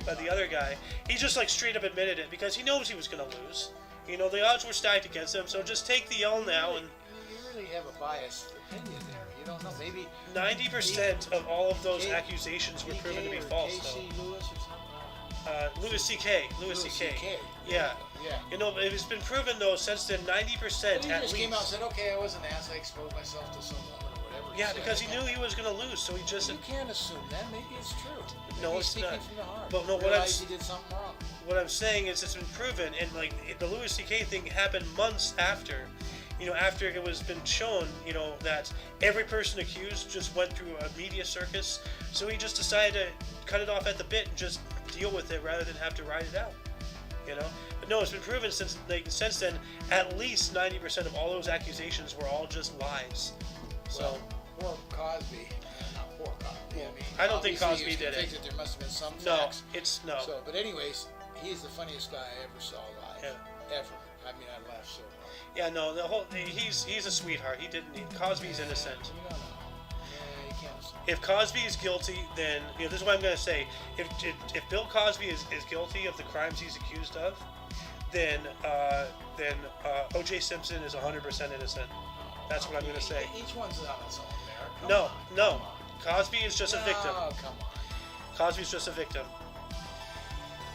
but the other guy. He just like straight up admitted it because he knows he was going to lose. You know, the odds were stacked against him, so just take the L now. And you really have a biased opinion there. You don't know. Maybe 90% of all of those accusations were proven to be false, though. Lewis or something? Louis C.K. Louis C.K. Yeah. You know, it's been proven though since then. 90% He at just least. came out and said, "Okay, I was an ass. I exposed myself to some woman or whatever." Yeah, because he knew he was going to lose, so he just. You can't assume that. Maybe it's true. No, Maybe it's he's not. speaking from the heart. But no, he did something wrong. What I'm saying is it's been proven, and like the Louis C.K. thing happened months after, you know, after it was been shown, you know, that every person accused just went through a media circus. So he just decided to cut it off at the bit and just deal with it rather than have to ride it out, you know. But no, it's been proven since then. At least 90% of all those accusations were all just lies. So. Well, poor Cosby. Not poor Cosby. I mean, I don't think Cosby did it. Think that there must have been some No, facts. it's no. So, but anyways, he's the funniest guy I ever saw live. Yeah. Ever. I mean, I laughed so hard. Yeah, no, he's a sweetheart. Cosby's innocent. You don't know. Yeah, you can't assume. If Cosby is guilty, then this is what I'm going to say. If Bill Cosby is guilty of the crimes he's accused of, then O.J. Simpson is 100% innocent. That's what I'm going to say. Each one's on its own there. Come on. Cosby is just a victim. Oh, come on. Cosby's just a victim.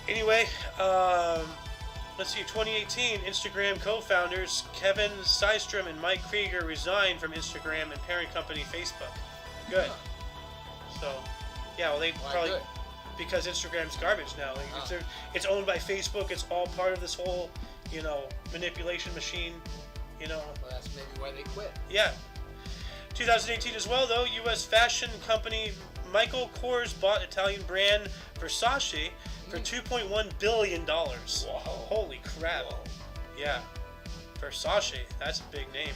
Anyway, let's see. 2018, Instagram co-founders Kevin Systrom and Mike Krieger resigned from Instagram and parent company Facebook. Good. So, yeah, well, they probably good? because Instagram's garbage now. Like, it's owned by Facebook. It's all part of this whole, manipulation machine. Well, that's maybe why they quit. Yeah. 2018 as well, though. U.S. fashion company Michael Kors bought Italian brand Versace for $2.1 billion. Whoa. Holy crap. Whoa. Yeah. Versace. That's a big name.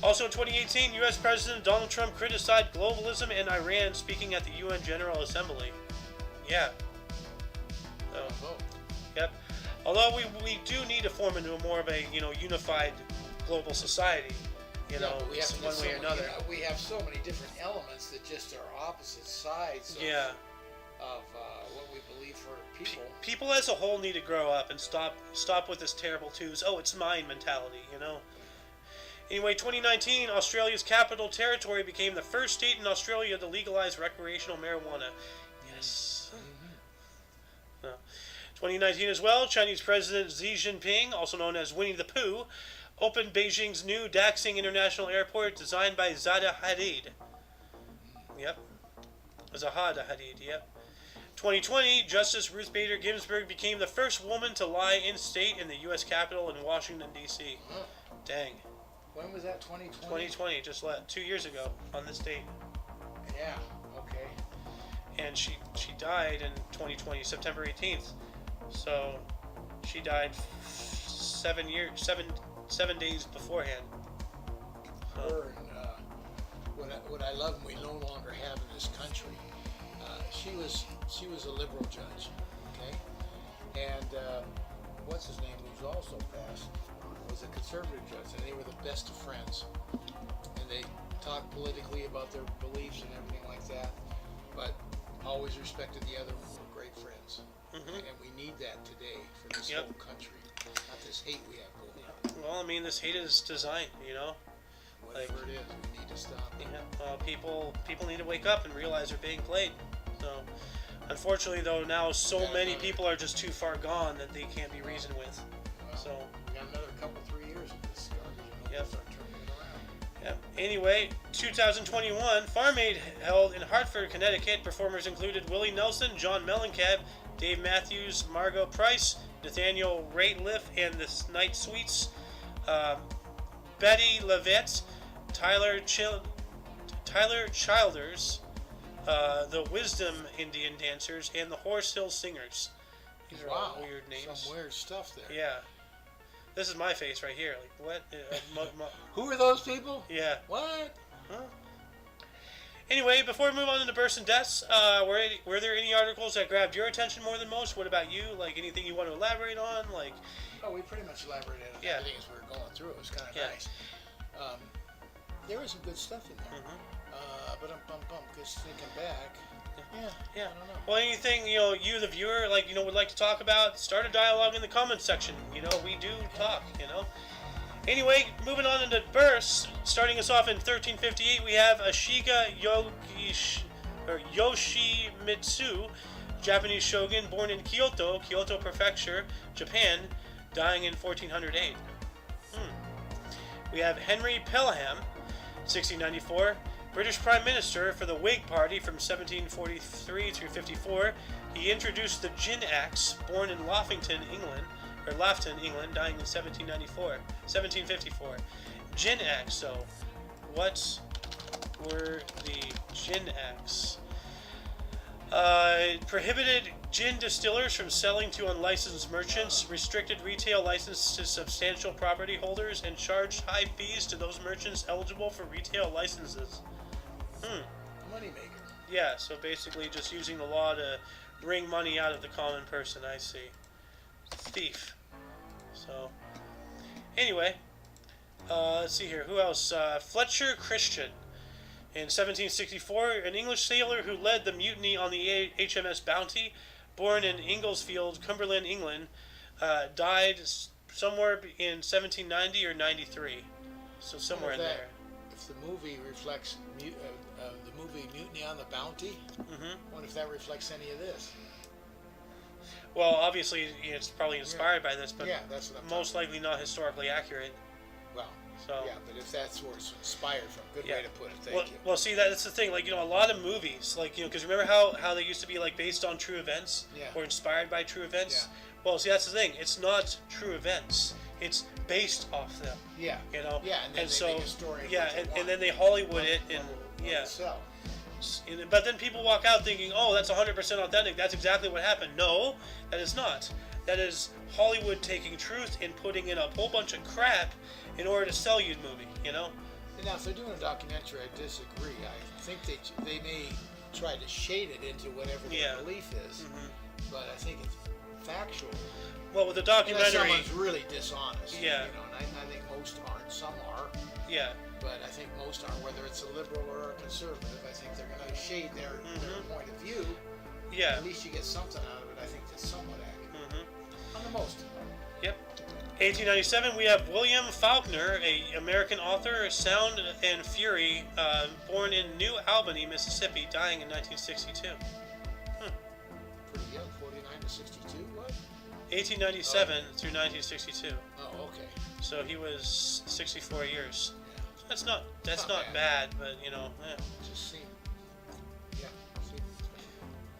Also in 2018, U.S. President Donald Trump criticized globalism and Iran speaking at the UN General Assembly. Yeah. So, yep. Although we do need to form into more of a, unified global society. But we have one way or another. We have so many different elements that just are opposite sides of what we believe for people. People as a whole need to grow up and stop with this terrible twos. Oh, it's mine mentality, Anyway, 2019, Australia's Capital Territory became the first state in Australia to legalize recreational marijuana. Yes. 2019 as well, Chinese President Xi Jinping, also known as Winnie the Pooh, opened Beijing's new Daxing International Airport designed by Zaha Hadid. Yep. Zaha Hadid, yep. 2020, Justice Ruth Bader Ginsburg became the first woman to lie in state in the U.S. Capitol in Washington, D.C. Dang. When was that, 2020? 2020, just 2 years ago on this date. Yeah, okay. And she died in 2020, September 18th. So she died 7 days beforehand. Her and what I love and we no longer have in this country, she was a liberal judge, okay? And what's his name, who's also passed, was a conservative judge, and they were the best of friends. And they talked politically about their beliefs and everything like that, but always respected the other and were great friends. And we need that today for this whole country, not this hate we have going on. Well, I mean, this hate is designed, Whatever it is, we need to stop it. People need to wake up and realize they're being played. So, unfortunately, though, now so many people are just too far gone that they can't be reasoned with. Well, so we got another 3 years of this garbage. Yep. Start turning it around. Yep. Anyway, 2021, Farm Aid held in Hartford, Connecticut. Performers included Willie Nelson, John Mellencamp, Dave Matthews, Margot Price, Nathaniel Rateliff and the Night Sweets, Betty Levette, Tyler Childers, the Wisdom Indian Dancers, and the Horse Hill Singers. These are all weird names. Some weird stuff there. Yeah. This is my face right here. Like, what? Who are those people? Yeah. What? Huh? Anyway, before we move on to births and deaths, were there any articles that grabbed your attention more than most? What about you? Like, anything you want to elaborate on? Like, we pretty much elaborated on everything as we were going through. It was kind of nice. There was some good stuff in there. But just thinking back. Yeah. I don't know. Well, anything you the viewer would like to talk about, start a dialogue in the comments section. We do talk. Anyway, moving on into births, starting us off in 1358, we have Ashiga Yoshimitsu, Japanese shogun born in Kyoto Prefecture, Japan, dying in 1408. We have Henry Pelham, 1694, British Prime Minister for the Whig Party from 1743 through 54. He introduced the gin axe, born in Loughton, England, dying in 1754. Gin axe, so what were the gin acts? Prohibited gin distillers from selling to unlicensed merchants, restricted retail license to substantial property holders, and charged high fees to those merchants eligible for retail licenses. Moneymaker. Yeah, so basically just using the law to wring money out of the common person, I see. Thief. So, anyway, let's see here. Who else? Fletcher Christian. In 1764, an English sailor who led the mutiny on the HMS Bounty, born in Inglesfield, Cumberland, England, died somewhere in 1790 or 93. So somewhere in there. If the movie reflects the movie Mutiny on the Bounty, I wonder if that reflects any of this. Well, obviously, it's probably inspired by this, but that's what I'm most likely not historically accurate. Well, So yeah, but if that's where it's inspired from, good Yeah. way to put it. Thank you. Well, see, that's the thing. Like, a lot of movies, like, because remember how they used to be like based on true events Yeah. or inspired by true events. Yeah. Well, see, that's the thing. It's not true events. It's based off them. Yeah. Yeah, and then they so make a story of yeah, what they and want. then they Hollywood it, and yeah. So, But then people walk out thinking, oh, that's 100% authentic. That's exactly what happened. No, that is not. That is Hollywood taking truth and putting in a whole bunch of crap in order to sell you the movie, now, if they're doing a documentary, I disagree. I think they may try to shade it into whatever their belief is, but I think it's factual. Well, with the Unless documentary, someone's really dishonest. Yeah. And I think most aren't. Some are. yeah, But I think most aren't, whether it's a liberal or a conservative. I think they're going to shade their point of view. yeah. At least you get something out of it. I think that's somewhat accurate. On the most. Yep. 1897, we have William Faulkner, a American author, Sound and Fury, born in New Albany, Mississippi, dying in 1962. Pretty young, 49 to 62, what? 1897 through 1962. Oh, okay. So he was 64 years. Yeah. That's not Not bad, but Just seemed. Yeah.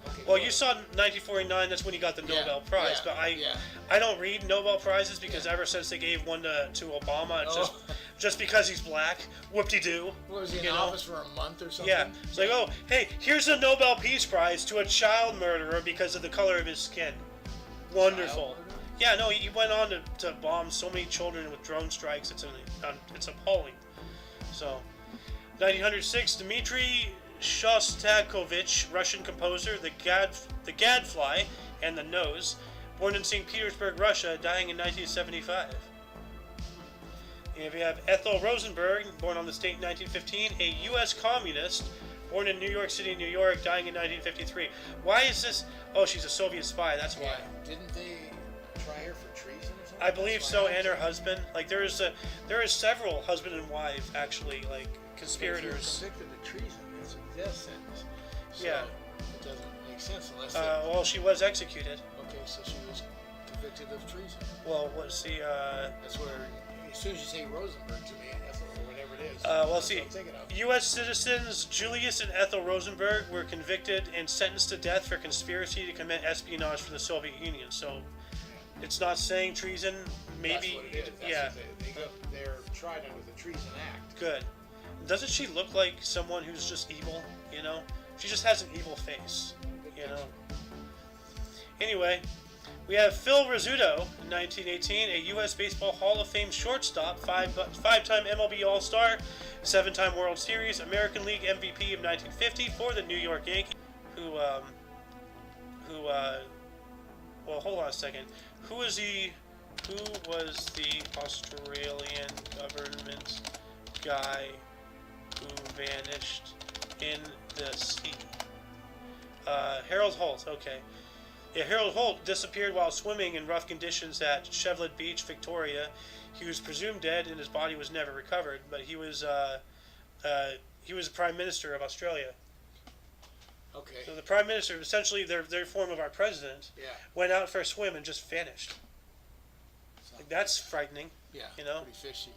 Okay, Well, go you ahead. saw 1949. That's when he got the Nobel Prize. But I don't read Nobel Prizes because ever since they gave one to Obama, it's just because he's black, whoop-de-doo. What, was he in office for a month or something? Yeah, it's like, oh, hey, here's a Nobel Peace Prize to a child murderer because of the color of his skin. Wonderful. Child murderer? Yeah, no, he went on to bomb so many children with drone strikes. It's appalling. So, 1906, Dmitry Shostakovich, Russian composer, the Gadfly and the Nose, born in St. Petersburg, Russia, dying in 1975. And we have Ethel Rosenberg, born on this date in 1915, a U.S. communist, born in New York City, New York, dying in 1953. Why is this? Oh, she's a Soviet spy. That's why. Yeah. Didn't they try her for treason or something? I believe so, and her husband. Like there is several husband and wife actually like conspirators. Convicted of treason. It's a death sentence. So Yeah. It doesn't make sense unless. Well, she was executed. Okay, so she was convicted of treason. Well, what's the? That's where. As soon as you say Rosenberg to me, Ethel or whatever it is. Well, that's see, what I'm thinking of. U.S. citizens Julius and Ethel Rosenberg were convicted and sentenced to death for conspiracy to commit espionage for the Soviet Union. So, it's not saying treason. Maybe, That's what it is. That's yeah. what they're tried under the Treason Act. Good. Doesn't she look like someone who's just evil? You know, she just has an evil face. You know. Anyway, we have Phil Rizzuto in 1918, a U.S. Baseball Hall of Fame shortstop, five-time MLB All-Star, seven-time World Series, American League MVP of 1950 for the New York Yankees, well, hold on a second. Who was the Australian government guy who vanished in the sea? Harold Holt, okay. Yeah, Harold Holt disappeared while swimming in rough conditions at Cheviot Beach, Victoria. He was presumed dead and his body was never recovered, but he was the Prime Minister of Australia. Okay. So the Prime Minister, essentially their form of our president, went out for a swim and just vanished. Like, that's frightening. Yeah. You know? Pretty fishy.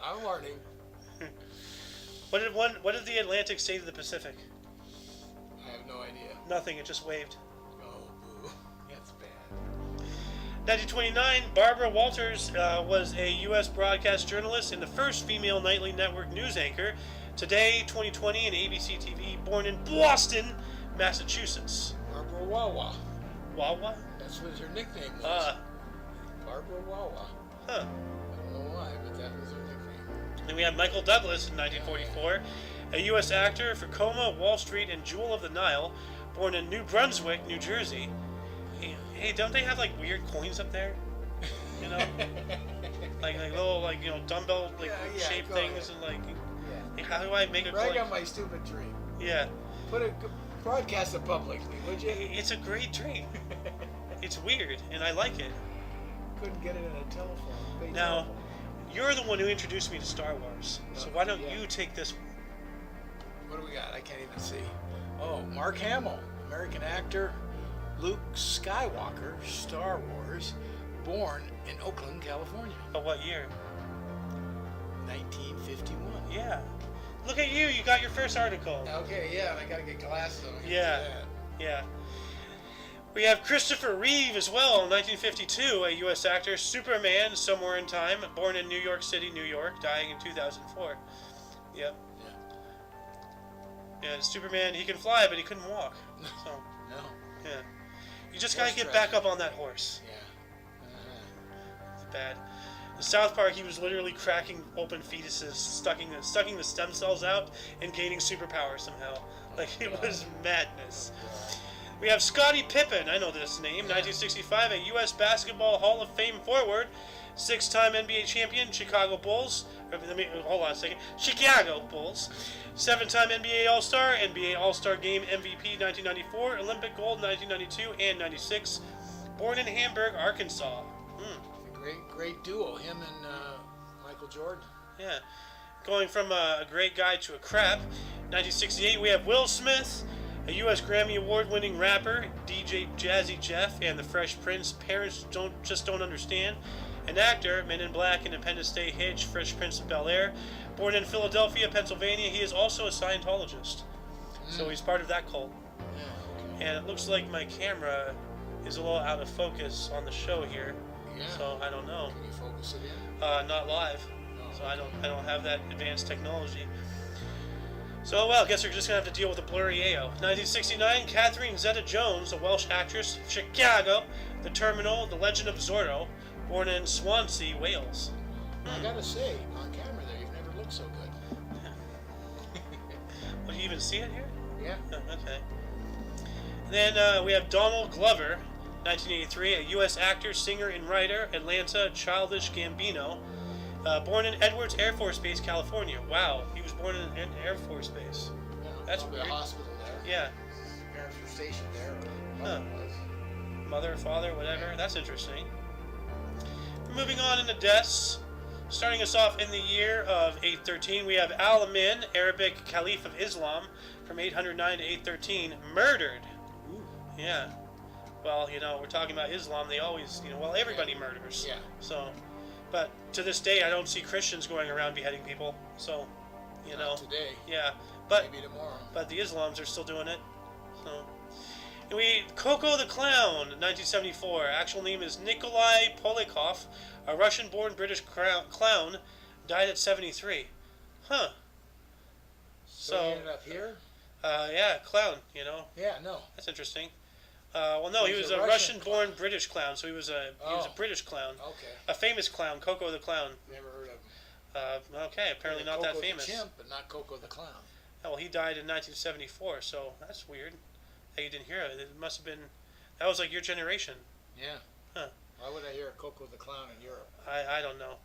I'm learning. What did the Atlantic say to the Pacific? I have no idea. Nothing. It just waved. Oh, boo. That's bad. 1929, Barbara Walters was a U.S. broadcast journalist and the first female nightly network news anchor. Today, 2020, and ABC TV, born in Boston, Massachusetts. Barbara Wawa. Wawa? That's what her nickname was. Barbara Wawa. Huh. I don't know why, but that was her nickname. Then we have Michael Douglas in 1944, a U.S. actor for Coma, Wall Street, and Jewel of the Nile, born in New Brunswick, New Jersey. Hey, don't they have like weird coins up there? You know, like little dumbbell shaped things and like. How do I make a Brag coin? on my stupid dream. Yeah. Broadcast it publicly, would you? It's a great dream. It's weird, and I like it. Couldn't get it in a telephone. Now, you're the one who introduced me to Star Wars, so why don't you take this one? What do we got? I can't even see. Oh, Mark Hamill, American actor. Luke Skywalker, Star Wars. born in Oakland, California. But what year? 1951. Yeah. Look at you. You got your first article. Okay, yeah, and I gotta get glasses on. Yeah. Yeah. We have Christopher Reeve as well, 1952, a U.S. actor, Superman, Somewhere in Time, born in New York City, New York, dying in 2004. Yep. Yeah, Superman, he can fly, but he couldn't walk. So, No. yeah. You just gotta get back up on that horse. Yeah. It's bad. In South Park, he was literally cracking open fetuses, sucking the stem cells out, and gaining superpowers somehow. Like, it was madness. We have Scottie Pippen, I know this name, 1965, a U.S. Basketball Hall of Fame forward, 6-time NBA champion, Chicago Bulls, hold on a second, Chicago Bulls, 7-time NBA All-Star, NBA All-Star Game MVP 1994, Olympic gold 1992 and 96, born in Hamburg, Arkansas. Great duo, him and Michael Jordan. Yeah, going from a great guy to a crap. 1968, we have Will Smith, a U.S. Grammy Award-winning rapper, DJ Jazzy Jeff, and the Fresh Prince, Parents Don't Understand, an actor, Men in Black, Independence Day, Hitch, Fresh Prince of Bel-Air, born in Philadelphia, Pennsylvania. He is also a Scientologist, so he's part of that cult. Yeah, okay. And it looks like my camera is a little out of focus on the show here, so I don't know. Can you focus it in? Not live, so okay. I don't have that advanced technology. So, well, I guess we're just going to have to deal with a blurry AO. 1969, Catherine Zeta-Jones, a Welsh actress, Chicago, The Terminal, The Legend of Zorro, born in Swansea, Wales. I gotta say, on camera there, you've never looked so good. Well, do you even see it here? Yeah. Oh, okay. And then we have Donald Glover, 1983, a U.S. actor, singer, and writer, Atlanta, Childish Gambino, born in Edwards Air Force Base, California. Wow, he was born in an Air Force Base. Yeah, That's probably weird. a hospital there. Yeah. Parents were stationed there. Huh. Mother, father, whatever. Yeah. That's interesting. Moving on into deaths. Starting us off in the year of 813, we have Al-Amin, Arabic Caliph of Islam, from 809 to 813, murdered. Ooh. Yeah. Well, we're talking about Islam. They always, everybody murders. Yeah. So, but to this day, I don't see Christians going around beheading people. So, Not today. Yeah. But maybe tomorrow. But the Islams are still doing it. So, and Coco the Clown, 1974. Actual name is Nikolai Polyakov, a Russian-born British clown, died at 73. Huh. So he ended up here? Yeah, clown. Yeah, no. That's interesting. Well, no, he was a Russian-born British clown, so he was a British clown. Okay. A famous clown, Coco the Clown. Never heard of him. Okay, apparently not that famous. Coco the Chimp, but not Coco the Clown. Oh, well, he died in 1974, so that's weird that you didn't hear it. It must have been, that was like your generation. Yeah. Huh. Why would I hear Coco the Clown in Europe? I don't know.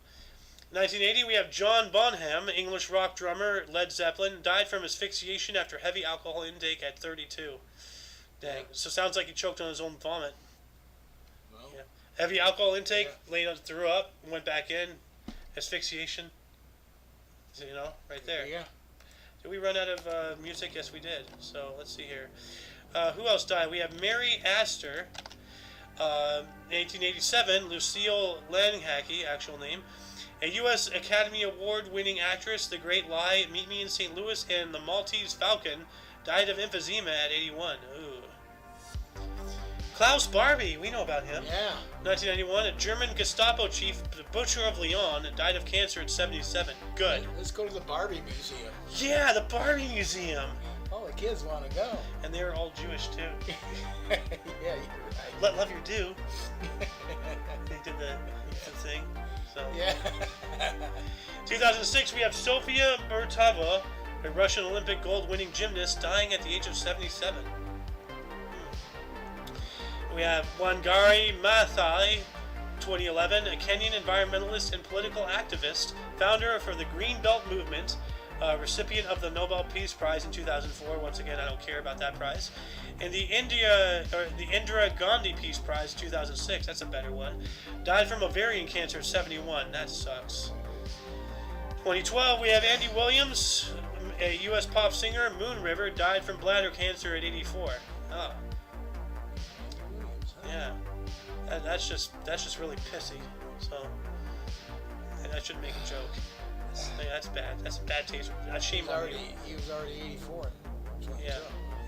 1980, we have John Bonham, English rock drummer, Led Zeppelin, died from asphyxiation after heavy alcohol intake at 32. Dang. Yeah. So sounds like he choked on his own vomit. Well, Yeah. Heavy alcohol intake, laid out, threw up, went back in, asphyxiation. So, right there. Yeah. Did we run out of music? Yes, we did. So let's see here. Who else died? We have Mary Astor, 1887, Lucille Langhacky, actual name, a U.S. Academy Award-winning actress, The Great Lie, Meet Me in St. Louis, and The Maltese Falcon, died of emphysema at 81. Ooh. Klaus Barbie, we know about him. Yeah. 1991, a German Gestapo chief, the Butcher of Lyon, died of cancer at 77. Good. Let's go to the Barbie Museum. Yeah, the Barbie Museum. All the kids want to go. And they were all Jewish, too. Yeah, you're right. Love your do. They did the thing. So. Yeah. 2006, we have Sofia Burtova, a Russian Olympic gold-winning gymnast, dying at the age of 77. We have Wangari Maathai, 2011, a Kenyan environmentalist and political activist, founder for the Green Belt Movement, recipient of the Nobel Peace Prize in 2004. Once again, I don't care about that prize. And the Indira Gandhi Peace Prize 2006. That's a better one. Died from ovarian cancer at 71. That sucks. 2012, we have Andy Williams, a U.S. pop singer, Moon River, died from bladder cancer at 84. Oh. Yeah. That's just really pissy. So, and I shouldn't make a joke. That's bad. That's a bad taste. That's shame on you. He was already 84. Yeah.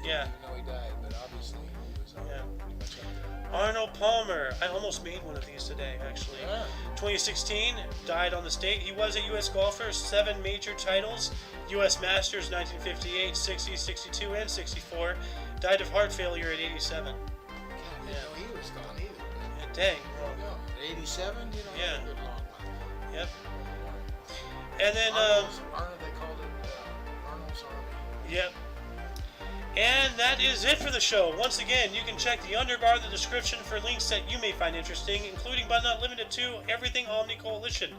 Yeah. Even though he died, but obviously he was pretty much up there. Arnold Palmer. I almost made one of these today, actually. Yeah. 2016, died on the state. He was a U.S. golfer, 7 major titles. U.S. Masters 1958, 60, 62, and 64. Died of heart failure at 87. Yeah, he was gone either. Yeah, dang. Well, at 87, Yeah. a good long life. Yep. And then, Arnold, they called it Arnold's Army. Yep. And that is it for the show. Once again, you can check the underbar in the description for links that you may find interesting, including but not limited to everything OMNI Coalition.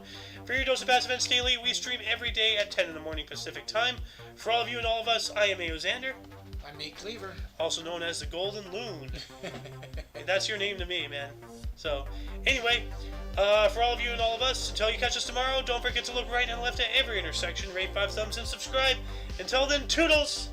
For your dose of past events daily, we stream every day at 10 in the morning Pacific time. For all of you and all of us, I am A.O. Xander. I'm Nate Cleaver. Also known as the Golden Loon. That's your name to me, man. So, anyway, for all of you and all of us, until you catch us tomorrow, don't forget to look right and left at every intersection, rate 5 thumbs, and subscribe. Until then, toodles!